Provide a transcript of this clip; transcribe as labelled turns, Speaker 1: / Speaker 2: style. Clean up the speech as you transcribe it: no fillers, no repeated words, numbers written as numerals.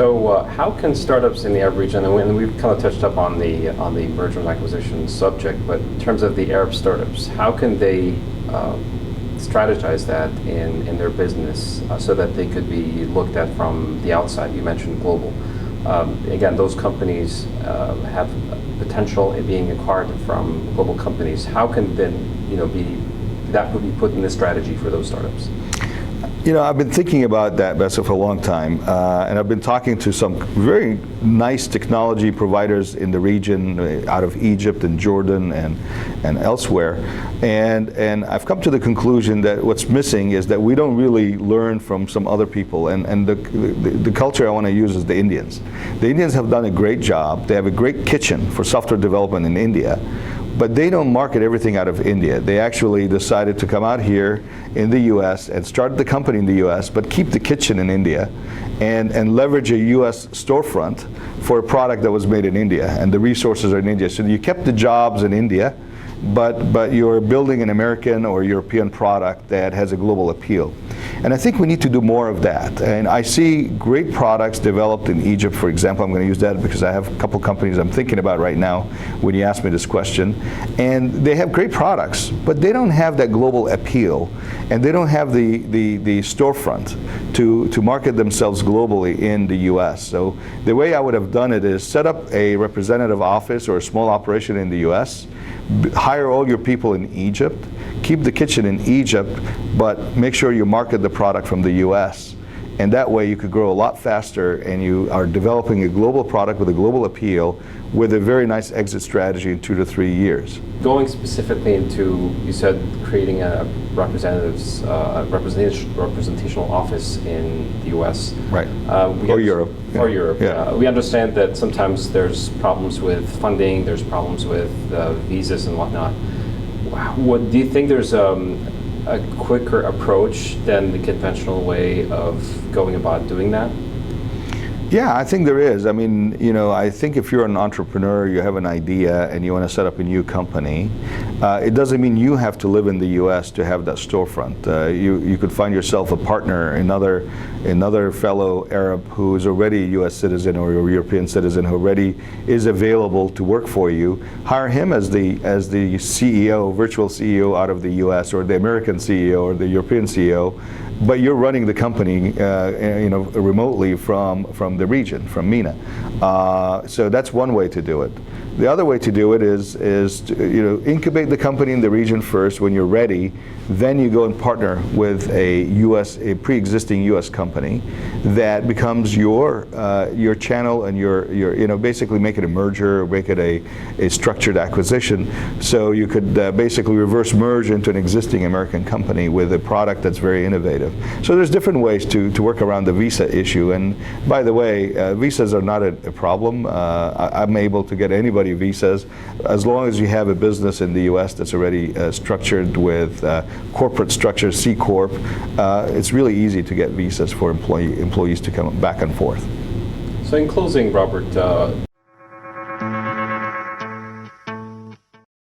Speaker 1: So how can startups in the Arab region, and we've kind of touched up on the merger and acquisition subject, but in terms of the Arab startups, how can they strategize that in their business so that they could be looked at from the outside? You mentioned global. Again, those companies have potential in being acquired from global companies. How can then that would be put in the strategy for those startups?
Speaker 2: I've been thinking about that, Bessa, for a long time, and I've been talking to some very nice technology providers in the region, out of Egypt and Jordan and elsewhere, and I've come to the conclusion that what's missing is that we don't really learn from some other people, and the culture I want to use is the Indians. The Indians have done a great job. They have a great kitchen for software development in India, but they don't market everything out of India. They actually decided to come out here in the US and start the company in the US, but keep the kitchen in India and leverage a US storefront for a product that was made in India, and the resources are in India. So you kept the jobs in India, but you're building an American or European product that has a global appeal. And I think we need to do more of that. And I see great products developed in Egypt, for example. I'm going to use that because I have a couple companies I'm thinking about right now when you ask me this question. And they have great products, but they don't have that global appeal, and they don't have the storefront to market themselves globally in the US. So the way I would have done it is set up a representative office or a small operation in the US, hire all your people in Egypt, keep the kitchen in Egypt, but make sure you market the product from the US. And that way you could grow a lot faster, and you are developing a global product with a global appeal with a very nice exit strategy in 2 to 3 years.
Speaker 1: Going specifically into, you said, creating a representational office in the US.
Speaker 2: Right, or Europe.
Speaker 1: Or Europe.
Speaker 2: Yeah.
Speaker 1: We understand that sometimes there's problems with funding, there's problems with visas and whatnot. Do you think there's a quicker approach than the conventional way of going about doing that?
Speaker 2: Yeah, I think there is. I mean, I think if you're an entrepreneur, you have an idea and you want to set up a new company, it doesn't mean you have to live in the US to have that storefront. You could find yourself a partner, another fellow Arab who is already a US citizen or a European citizen who already is available to work for you. Hire him as the CEO, virtual CEO out of the US, or the American CEO or the European CEO, but you're running the company remotely from the region, from MENA. So that's one way to do it. The other way to do it is to incubate the company in the region first. When you're ready, then you go and partner with a pre-existing US company that becomes your channel, and your basically make it a merger, make it a structured acquisition. So you could basically reverse merge into an existing American company with a product that's very innovative. So there's different ways to work around the visa issue. And by the way, visas are not a problem. I'm able to get anybody visas as long as you have a business in the US that's already structured with corporate structure, C Corp. It's really easy to get visas for employees to come back and forth.
Speaker 1: So in closing, Robert,